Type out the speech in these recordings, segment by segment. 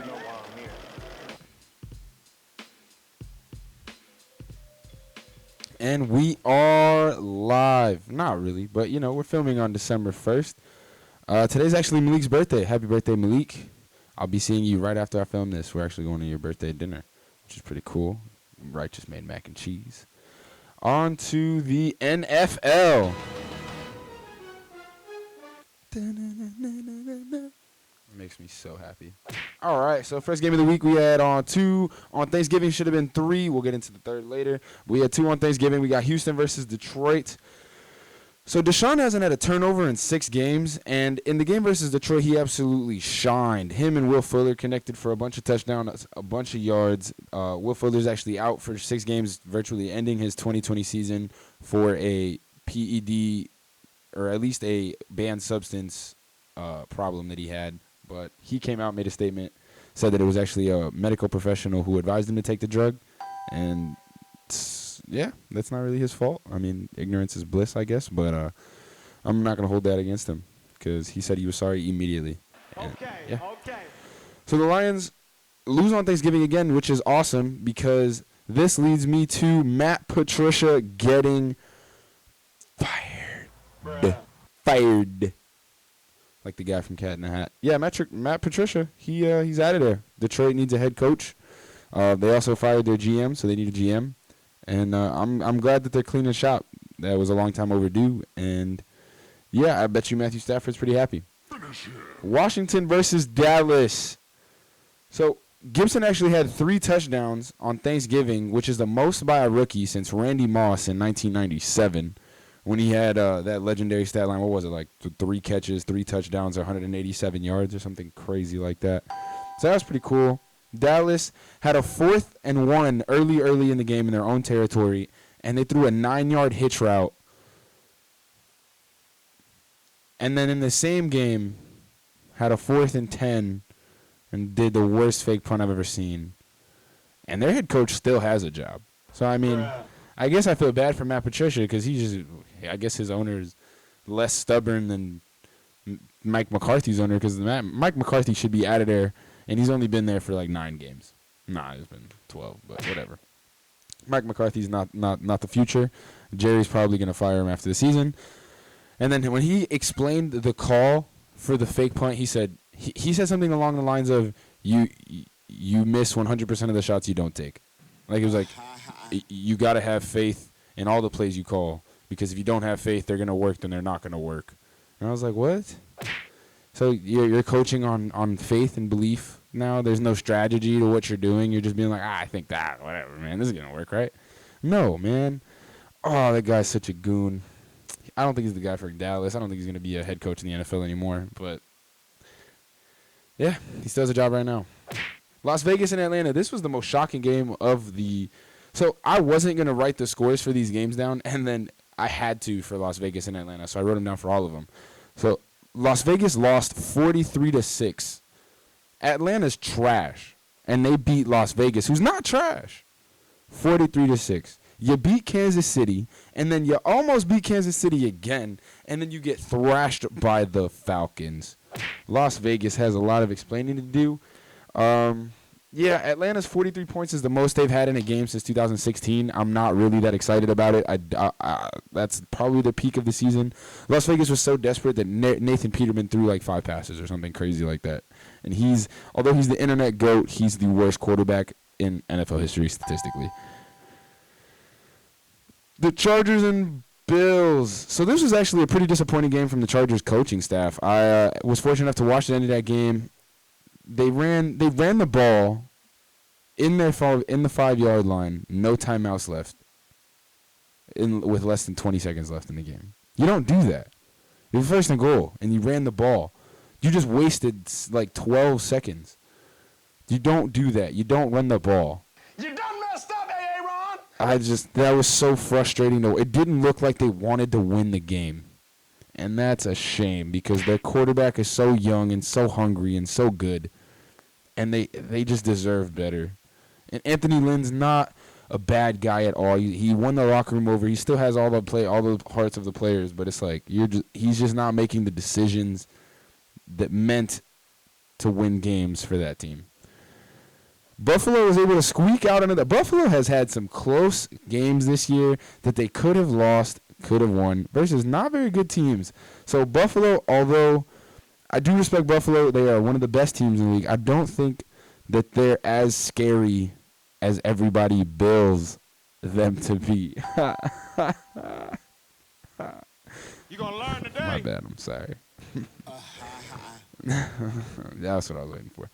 know why I'm here. And we are live. Not really, but, we're filming on December 1st. Today's actually Malik's birthday. Happy birthday, Malik. I'll be seeing you right after I film this. We're actually going to your birthday dinner, which is pretty cool. Right, just made mac and cheese. On to the NFL. Makes me so happy. All right, so first game of the week we had on 2. On Thanksgiving should have been 3. We'll get into the third later. We had 2 on Thanksgiving. We got Houston versus Detroit. So Deshaun hasn't had a turnover in 6 games, and in the game versus Detroit, he absolutely shined. Him and Will Fuller connected for a bunch of touchdowns, a bunch of yards. Will Fuller's actually out for 6 games, virtually ending his 2020 season for a PED, or at least a banned substance problem that he had. But he came out, made a statement, said that it was actually a medical professional who advised him to take the drug. And, yeah, that's not really his fault. I mean, ignorance is bliss, I guess. But I'm not going to hold that against him because he said he was sorry immediately. And, Okay. So the Lions lose on Thanksgiving again, which is awesome because this leads me to Matt Patricia getting fired. Fired. Like the guy from Cat in the Hat. Yeah, Matt Patricia, he's out of there. Detroit needs a head coach. They also fired their GM, so they need a GM. And I'm glad that they're cleaning shop. That was a long time overdue. And, yeah, I bet you Matthew Stafford's pretty happy. Washington versus Dallas. So Gibson actually had 3 touchdowns on Thanksgiving, which is the most by a rookie since Randy Moss in 1997. When he had that legendary stat line, what was it, like 3 catches, 3 touchdowns, 187 yards or something crazy like that. So that was pretty cool. Dallas had a 4th and 1 early in the game in their own territory, and they threw a 9-yard hitch route. And then in the same game, had a 4th and 10 and did the worst fake punt I've ever seen. And their head coach still has a job. So, I mean, I guess I feel bad for Matt Patricia because I guess his owner is less stubborn than Mike McCarthy's owner because Mike McCarthy should be out of there, and he's only been there for like 9 games. Nah, it's been 12, but whatever. Mike McCarthy's not the future. Jerry's probably going to fire him after the season. And then when he explained the call for the fake punt, he said something along the lines of, you miss 100% of the shots you don't take. Like, it was like, you got to have faith in all the plays you call, because if you don't have faith, they're going to work, then they're not going to work. And I was like, what? So you're coaching on faith and belief now? There's no strategy to what you're doing. You're just being like, I think that, whatever, man. This is going to work, right? No, man. Oh, that guy's such a goon. I don't think he's the guy for Dallas. I don't think he's going to be a head coach in the NFL anymore. But, yeah, he still has a job right now. Las Vegas and Atlanta. This was the most shocking game of the – so I wasn't going to write the scores for these games down, and then I had to for Las Vegas and Atlanta, so I wrote them down for all of them. So Las Vegas lost 43-6. Atlanta's trash, and they beat Las Vegas, who's not trash, 43-6. You beat Kansas City, and then you almost beat Kansas City again, and then you get thrashed by the Falcons. Las Vegas has a lot of explaining to do. Yeah, Atlanta's 43 points is the most they've had in a game since 2016. I'm not really that excited about it. That's probably the peak of the season. Las Vegas was so desperate that Nathan Peterman threw like 5 passes or something crazy like that. And although he's the internet GOAT, he's the worst quarterback in NFL history statistically. The Chargers and Bills. So this was actually a pretty disappointing game from the Chargers coaching staff. I was fortunate enough to watch the end of that game. They ran the ball in the 5-yard line, no timeouts left, with less than 20 seconds left in the game. You don't do that. You're first and goal, and you ran the ball. You just wasted like 12 seconds. You don't do that. You don't run the ball. You done messed up, Aaron. That was so frustrating. Though it didn't look like they wanted to win the game, and that's a shame because their quarterback is so young and so hungry and so good, and they just deserve better. And Anthony Lynn's not a bad guy at all. He won the locker room over. He still has all the hearts of the players, but it's like he's just not making the decisions that meant to win games for that team. Buffalo was able to squeak out another. Buffalo has had some close games this year that they could have lost, could have won, versus not very good teams. So Buffalo, although I do respect Buffalo, they are one of the best teams in the league. I don't think that they're as scary as everybody bills them to be. You gonna learn today. My bad, I'm sorry. That's what I was waiting for.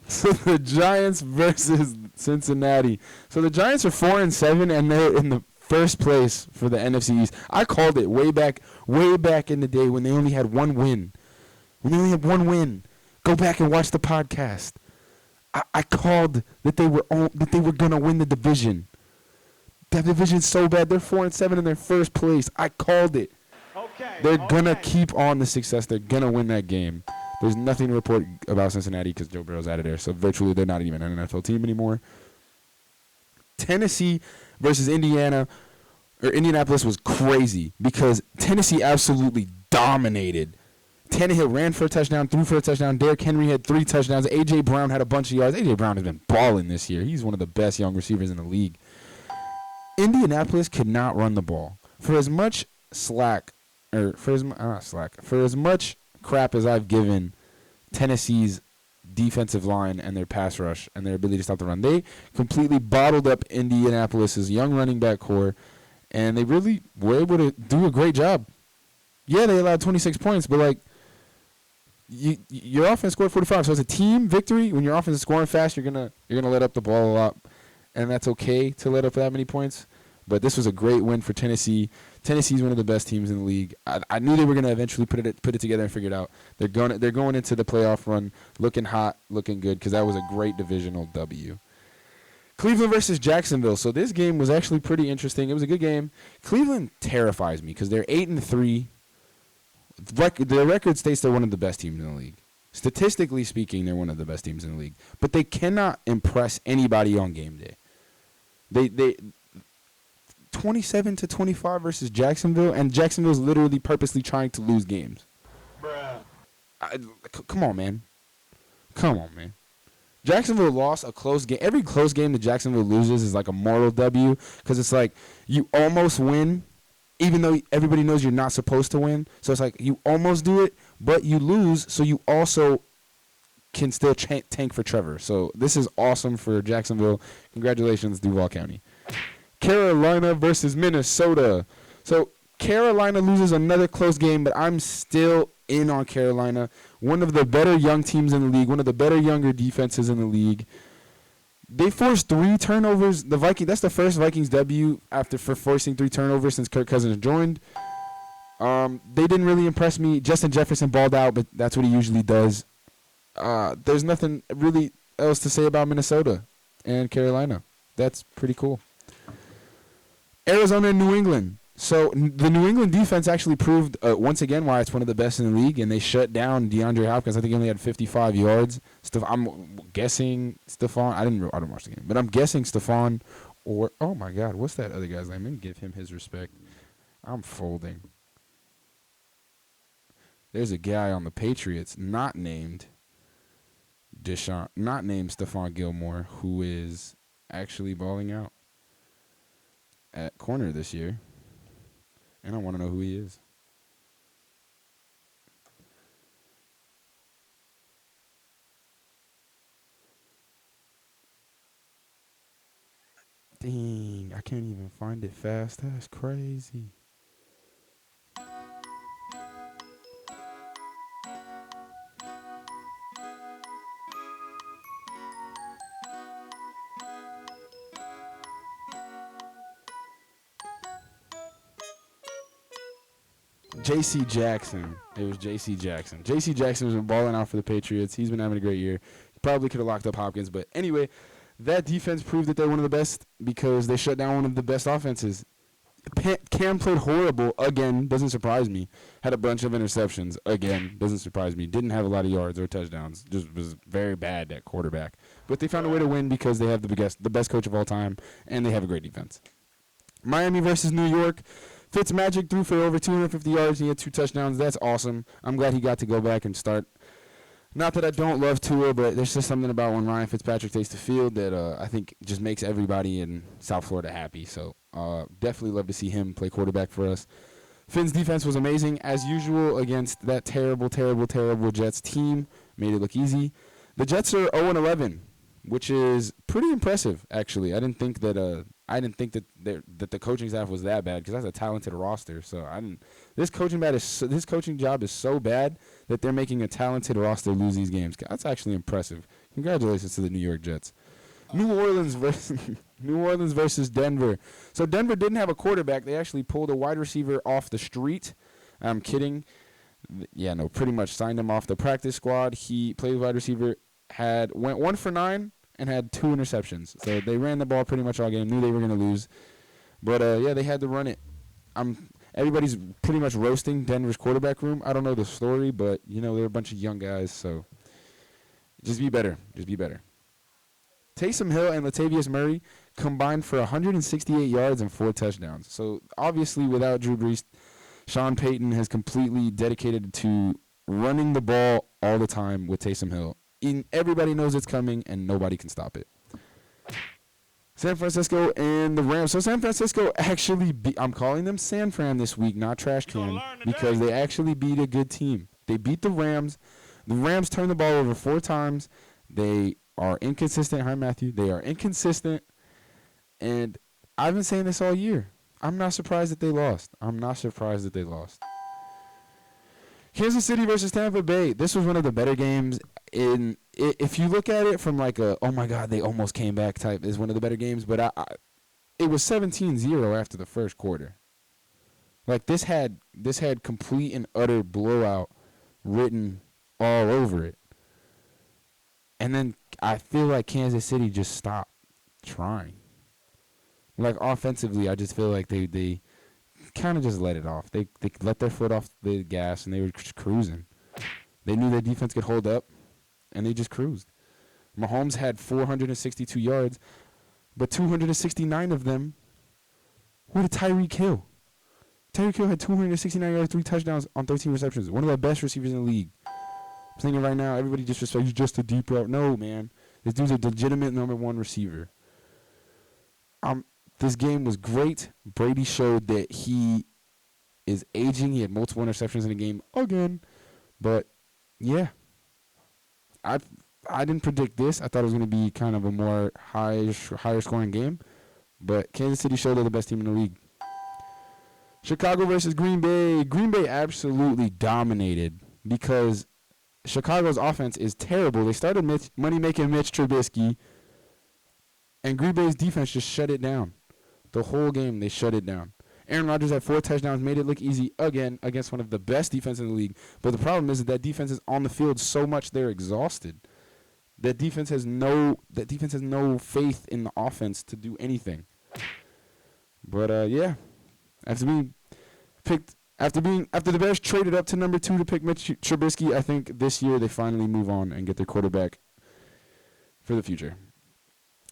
So the Giants versus Cincinnati. So the Giants are 4-7, and they're in the first place for the NFC East. I called it way back in the day when they only had one win. Go back and watch the podcast. I called that they were gonna win the division. That division's so bad. They're 4-7 in their first place. I called it. Okay. They're gonna keep on the success. They're gonna win that game. There's nothing to report about Cincinnati because Joe Burrow's out of there. So virtually they're not even an NFL team anymore. Tennessee versus Indianapolis was crazy because Tennessee absolutely dominated. Tannehill ran for a touchdown, threw for a touchdown. Derrick Henry had 3 touchdowns. A.J. Brown had a bunch of yards. A.J. Brown has been balling this year. He's one of the best young receivers in the league. Indianapolis could not run the ball. For as much crap as I've given Tennessee's defensive line and their pass rush and their ability to stop the run, they completely bottled up Indianapolis's young running back core, and they really were able to do a great job. Yeah, they allowed 26 points, but like your offense scored 45, so it's a team victory. When your offense is scoring fast, you're gonna let up the ball a lot, and that's okay to let up that many points. But this was a great win for Tennessee. Tennessee's one of the best teams in the league. I knew they were going to eventually put it together and figure it out. They're going into the playoff run looking hot, looking good, because that was a great divisional W. Cleveland versus Jacksonville. So this game was actually pretty interesting. It was a good game. Cleveland terrifies me because they're 8-3. Their record states they're one of the best teams in the league. Statistically speaking, they're one of the best teams in the league. But they cannot impress anybody on game day. They 27-25 versus Jacksonville, and Jacksonville's literally purposely trying to lose games. Bruh. Come on, man. Jacksonville lost a close game. Every close game that Jacksonville loses is like a moral W because it's like you almost win, even though everybody knows you're not supposed to win. So it's like you almost do it, but you lose, so you also can still tank for Trevor. So this is awesome for Jacksonville. Congratulations, Duval County. Carolina versus Minnesota. So Carolina loses another close game, but I'm still in on Carolina. One of the better young teams in the league, one of the better younger defenses in the league. They forced 3 turnovers. That's the first Vikings debut for forcing 3 turnovers since Kirk Cousins joined. They didn't really impress me. Justin Jefferson balled out, but that's what he usually does. There's nothing really else to say about Minnesota and Carolina. That's pretty cool. Arizona and New England. So the New England defense actually proved once again why it's one of the best in the league, and they shut down DeAndre Hopkins. I think he only had 55 yards. I'm guessing Stephon. I didn't watch the game, but I'm guessing Stephon or oh my God, what's that other guy's name? Let me give him his respect. I'm folding. There's a guy on the Patriots not named Stephon Gilmore who is actually balling out at corner this year, and I want to know who he is. Dang, I can't even find it fast. That's crazy. J.C. Jackson. It was J.C. Jackson. J.C. Jackson has been balling out for the Patriots. He's been having a great year. He probably could have locked up Hopkins. But anyway, that defense proved that they're one of the best because they shut down one of the best offenses. Cam played horrible again. Doesn't surprise me. Had a bunch of interceptions again. Doesn't surprise me. Didn't have a lot of yards or touchdowns. Just was very bad at quarterback. But they found a way to win because they have the best coach of all time, and they have a great defense. Miami versus New York. Fitzmagic threw for over 250 yards. He had 2 touchdowns. That's awesome. I'm glad he got to go back and start. Not that I don't love Tua, but there's just something about when Ryan Fitzpatrick takes the field that I think just makes everybody in South Florida happy. So definitely love to see him play quarterback for us. Finn's defense was amazing, as usual, against that terrible, terrible, terrible Jets team. Made it look easy. The Jets are 0-11, which is pretty impressive, actually. I didn't think that the coaching staff was that bad because that's a talented roster. So this coaching job is so bad that they're making a talented roster lose these games. That's actually impressive. Congratulations to the New York Jets. New Orleans versus Denver. So Denver didn't have a quarterback. They actually pulled a wide receiver off the street. I'm kidding. Yeah, no, pretty much signed him off the practice squad. He played wide receiver, went 1 for 9 and had 2 interceptions. So they ran the ball pretty much all game. Knew they were going to lose. But, yeah, they had to run it. Everybody's pretty much roasting Denver's quarterback room. I don't know the story, but, they're a bunch of young guys. So just be better. Just be better. Taysom Hill and Latavius Murray combined for 168 yards and 4 touchdowns. So, obviously, without Drew Brees, Sean Payton has completely dedicated to running the ball all the time with Taysom Hill. Everybody knows it's coming, and nobody can stop it. San Francisco and the Rams. So San Francisco actually I'm calling them San Fran this week, not Trash Can, because they actually beat a good team. They beat the Rams. The Rams turned the ball over 4 times. They are inconsistent. Hi, Matthew. They are inconsistent, and I've been saying this all year. I'm not surprised that they lost. Kansas City versus Tampa Bay. This was one of the better games. If you look at it from like a, oh my God, they almost came back type, is one of the better games. But it was 17-0 after the first quarter. Like this had complete and utter blowout written all over it. And then I feel like Kansas City just stopped trying. Like offensively, I just feel like they kind of just let it off. They let their foot off the gas and they were just cruising. They knew their defense could hold up, and they just cruised. Mahomes had 462 yards, but 269 of them were to Tyreek Hill. Tyreek Hill had 269 yards, 3 touchdowns on 13 receptions. One of the best receivers in the league. I'm thinking right now, everybody just says he's just a deep route. No, man. This dude's a legitimate number 1 receiver. This game was great. Brady showed that he is aging. He had multiple interceptions in the game again. But, yeah. I didn't predict this. I thought it was going to be kind of a more higher scoring game. But Kansas City showed they're the best team in the league. Chicago versus Green Bay. Green Bay absolutely dominated because Chicago's offense is terrible. They started money-making Mitch Trubisky, and Green Bay's defense just shut it down. The whole game, they shut it down. Aaron Rodgers had 4 touchdowns, made it look easy again against one of the best defenses in the league. But the problem is that defense is on the field so much they're exhausted. That defense has no faith in the offense to do anything. But yeah, after the Bears traded up to number 2 to pick Mitch Trubisky, I think this year they finally move on and get their quarterback for the future.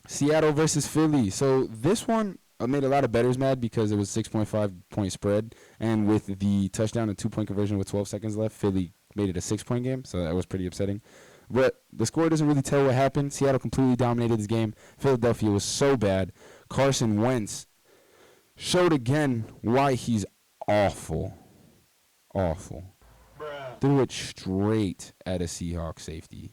Seattle versus Philly. So this one made a lot of bettors mad because it was 6.5 point spread, and with the touchdown and 2-point conversion with 12 seconds left, Philly made it a 6-point game, so that was pretty upsetting. But the score doesn't really tell what happened. Seattle completely dominated this game. Philadelphia was so bad. Carson Wentz showed again why he's awful. Awful. Bruh. Threw it straight at a Seahawks safety.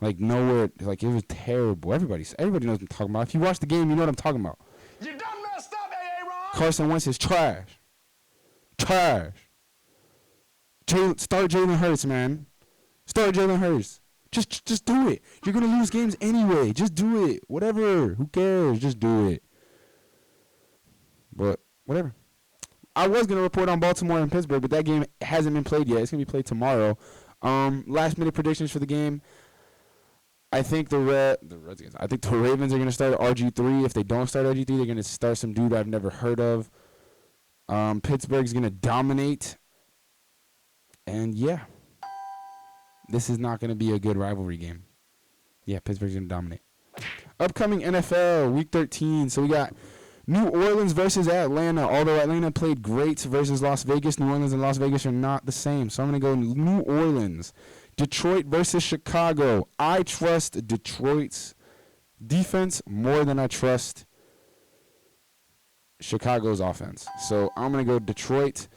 Like nowhere, like it was terrible. Everybody knows what I'm talking about. If you watch the game, you know what I'm talking about. You done messed up, Aaron. Carson Wentz is trash. Trash. Start Jalen Hurts, man. Start Jalen Hurts. Just do it. You're going to lose games anyway. Just do it. Whatever. Who cares? Just do it. But whatever. I was going to report on Baltimore and Pittsburgh, but that game hasn't been played yet. It's going to be played tomorrow. Last minute predictions for the game. I think the Ravens are going to start RG3. If they don't start RG3, they're going to start some dude I've never heard of. Pittsburgh's going to dominate. And, yeah. This is not going to be a good rivalry game. Yeah, Pittsburgh's going to dominate. Upcoming NFL, Week 13. So we got New Orleans versus Atlanta. Although Atlanta played great versus Las Vegas, New Orleans and Las Vegas are not the same. So I'm going to go New Orleans. Detroit versus Chicago. I trust Detroit's defense more than I trust Chicago's offense. So I'm going to go Detroit.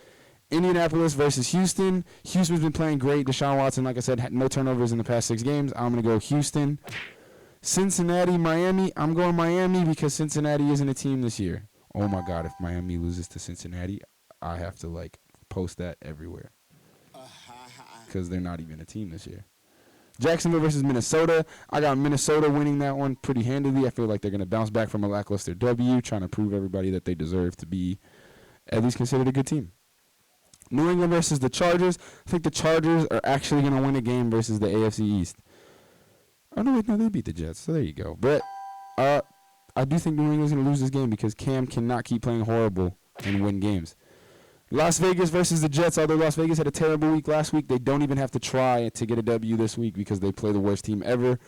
Indianapolis versus Houston. Houston's been playing great. Deshaun Watson, like I said, had no turnovers in the past 6 games. I'm going to go Houston. Cincinnati, Miami. I'm going Miami because Cincinnati isn't a team this year. Oh, my God. If Miami loses to Cincinnati, I have to, post that everywhere because they're not even a team this year. Jacksonville versus Minnesota. I got Minnesota winning that one pretty handily. I feel like they're going to bounce back from a lackluster W, trying to prove everybody that they deserve to be at least considered a good team. New England versus the Chargers. I think the Chargers are actually going to win a game versus the AFC East. Oh, no, wait, no, they beat the Jets, so there you go. But I do think New England's going to lose this game because Cam cannot keep playing horrible and win games. Las Vegas versus the Jets. Although Las Vegas had a terrible week last week, they don't even have to try to get a W this week because they play the worst team ever.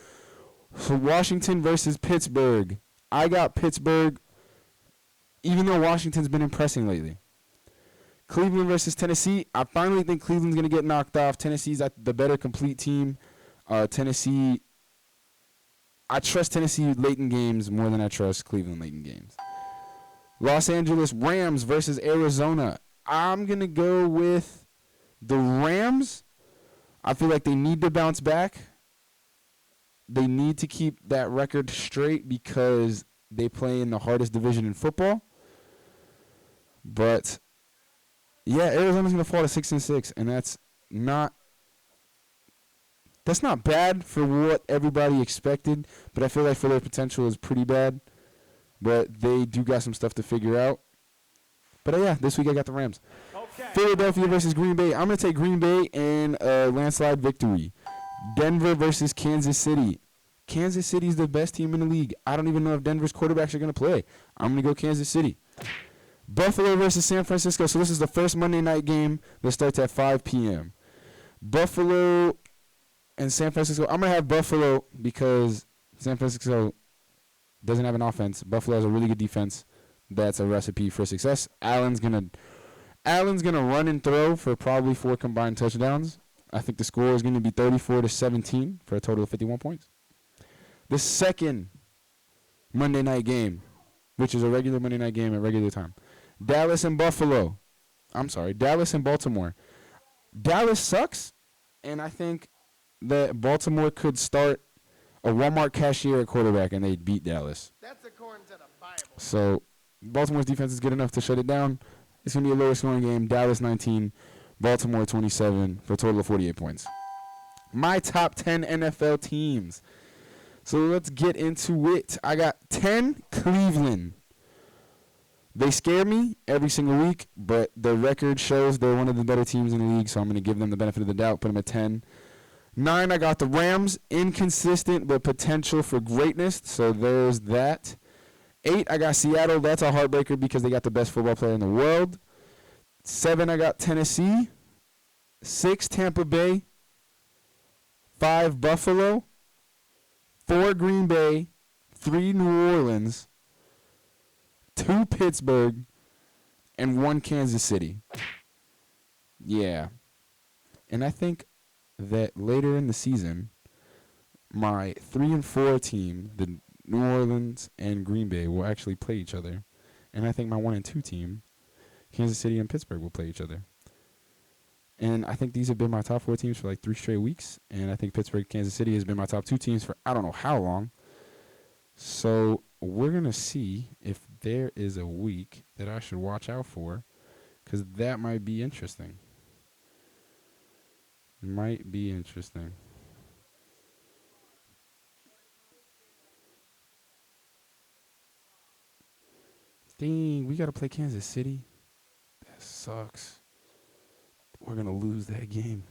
So Washington versus Pittsburgh. I got Pittsburgh, even though Washington's been impressing lately. Cleveland versus Tennessee. I finally think Cleveland's going to get knocked off. Tennessee's the better complete team. Tennessee, I trust Tennessee late in games more than I trust Cleveland late in games. Los Angeles Rams versus Arizona. I'm going to go with the Rams. I feel like they need to bounce back. They need to keep that record straight because they play in the hardest division in football. But, yeah, Arizona's going to fall to 6-6, and that's not bad for what everybody expected, but I feel like for their potential is pretty bad. But they do got some stuff to figure out. But, yeah, this week I got the Rams. Okay. Philadelphia versus Green Bay. I'm going to take Green Bay in a landslide victory. Denver versus Kansas City. Kansas City is the best team in the league. I don't even know if Denver's quarterbacks are going to play. I'm going to go Kansas City. Buffalo versus San Francisco. So this is the first Monday night game that starts at 5 p.m. Buffalo and San Francisco. I'm going to have Buffalo because San Francisco doesn't have an offense. Buffalo has a really good defense. That's a recipe for success. Allen's gonna run and throw for probably 4 combined touchdowns. I think the score is going to be 34-17 for a total of 51 points. The second Monday night game, which is a regular Monday night game at regular time. Dallas and Baltimore. Dallas sucks, and I think that Baltimore could start a Walmart cashier at quarterback, and they'd beat Dallas. That's according to the Bible. So Baltimore's defense is good enough to shut it down. It's going to be a lower scoring game. Dallas 19, Baltimore 27 for a total of 48 points. My top 10 NFL teams. So let's get into it. I got 10, Cleveland. They scare me every single week, but their record shows they're one of the better teams in the league, so I'm going to give them the benefit of the doubt, put them at 10. 9, I got the Rams. Inconsistent, but potential for greatness, so there's that. 8, I got Seattle. That's a heartbreaker because they got the best football player in the world. 7, I got Tennessee. 6, Tampa Bay. 5, Buffalo. 4, Green Bay. 3, New Orleans. 2, Pittsburgh. And 1, Kansas City. Yeah. And I think that later in the season, my 3 and 4 team, the New Orleans and Green Bay, will actually play each other. And I think my 1 and 2 team, Kansas City and Pittsburgh, will play each other. And I think these have been my top 4 teams for 3 straight weeks. And I think Pittsburgh, Kansas City has been my top 2 teams for I don't know how long. So we're going to see if there is a week that I should watch out for, because that might be interesting. Might be interesting. Dang, we got to play Kansas City. That sucks. We're going to lose that game.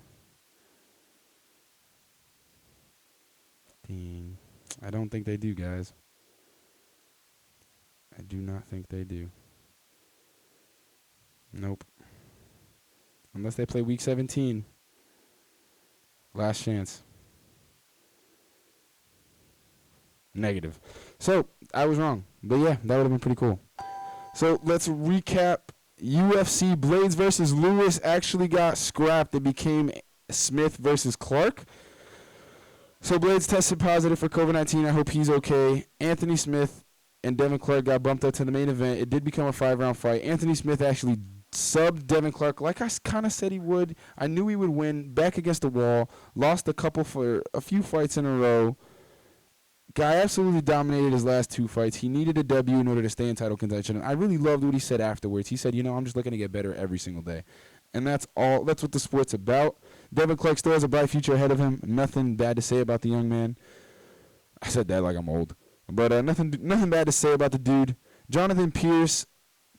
Dang. I don't think they do, guys. I do not think they do. Nope. Unless they play Week 17. Last chance. Negative. So, I was wrong. But yeah, that would have been pretty cool. So, let's recap. UFC Blaydes versus Lewis actually got scrapped. It became Smith versus Clark. So Blaydes tested positive for COVID-19. I hope he's okay. Anthony Smith and Devin Clark got bumped up to the main event. It did become a 5-round fight. Anthony Smith actually subbed Devin Clark like I kind of said he would. I knew he would win. Back against the wall. Lost a few fights in a row. Guy absolutely dominated his last 2 fights. He needed a W in order to stay in title contention. And I really loved what he said afterwards. He said, I'm just looking to get better every single day. And that's all. That's what the sport's about. Devin Clark still has a bright future ahead of him. Nothing bad to say about the young man. I said that like I'm old. But nothing bad to say about the dude. Jonathan Pierce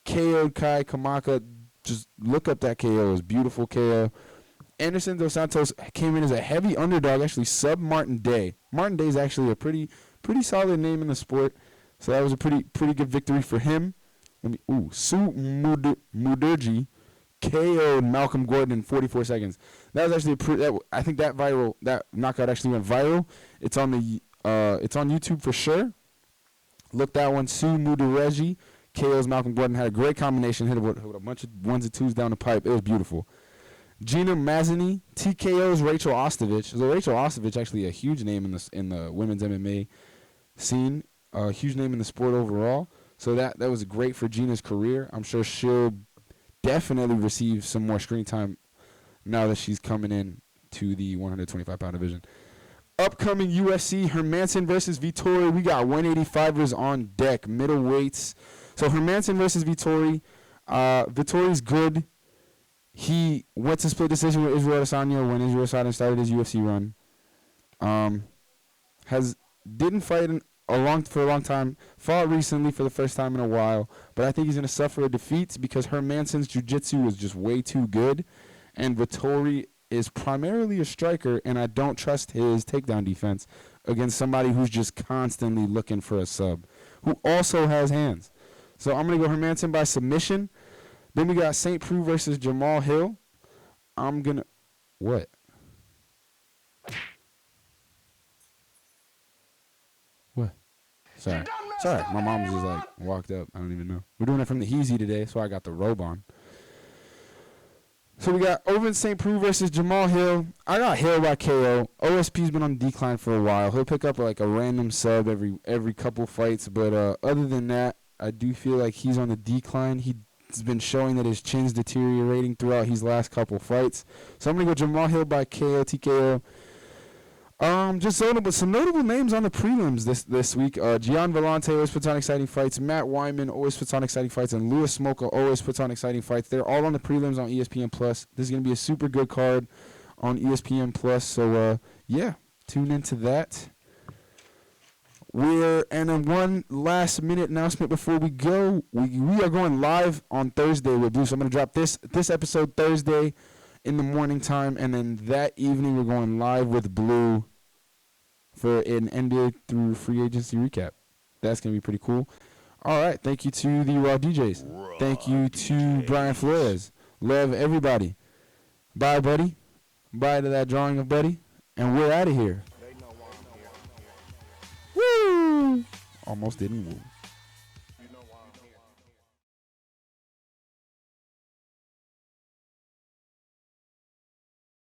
KO'd Kai Kamaka. Just look up that KO. It was beautiful KO. Anderson Dos Santos came in as a heavy underdog, actually sub Martin Day. Martin Day is actually a pretty solid name in the sport. So that was a pretty good victory for him. Su Mudurji KO'd Malcolm Gordon in 44 seconds. That was actually I think that knockout actually went viral. It's on YouTube for sure. Look that one. Su Mudurji KO's Malcolm Gordon. Had a great combination. Hit it with a bunch of ones and twos down the pipe. It was beautiful. Gina Mazzini TKO's Rachel Ostovich. So Rachel Ostovich actually a huge name in the women's MMA scene. A huge name in the sport overall. So that was great for Gina's career. I'm sure she'll definitely receive some more screen time now that she's coming in to the 125-pound division. Upcoming UFC, Hermansson versus Vettori. We got 185ers on deck, middleweights. So Hermansson versus Vettori. Vittori's good. He went to split decision with Israel Adesanya when Israel Adesanya started his UFC run. Didn't fight for a long time. Fought recently for the first time in a while. But I think he's going to suffer a defeat because Hermansson's jiu-jitsu was just way too good. And Vettori is primarily a striker, and I don't trust his takedown defense against somebody who's just constantly looking for a sub, who also has hands. So I'm going to go Hermansson by submission. Then we got St. Preux versus Jamal Hill. What? What? Sorry, my mom just walked up. I don't even know. We're doing it from the Heezy today, so I got the robe on. So we got Ovin St. Preux versus Jamal Hill. I got Hill by KO. OSP's been on decline for a while. He'll pick up a random sub every couple fights, but other than that, I do feel like he's on the decline. He's been showing that his chin's deteriorating throughout his last couple fights. So I'm gonna go Jamal Hill by KO, TKO. Some notable names on the prelims this week. Gian Vellante always puts on exciting fights. Matt Wyman always puts on exciting fights. And Louis Smolka always puts on exciting fights. They're all on the prelims on ESPN+. This is going to be a super good card on ESPN+. So, tune into that. And then one last minute announcement before we go. We are going live on Thursday with Blue. So I'm going to drop this episode Thursday in the morning time. And then that evening we're going live with Blue for an NBA through free agency recap. That's going to be pretty cool. All right. Thank you to the Raw DJs. Thank you to Brian Flores. Love everybody. Bye, buddy. Bye to that drawing of Buddy. And we're out of here. Woo! Almost didn't woo.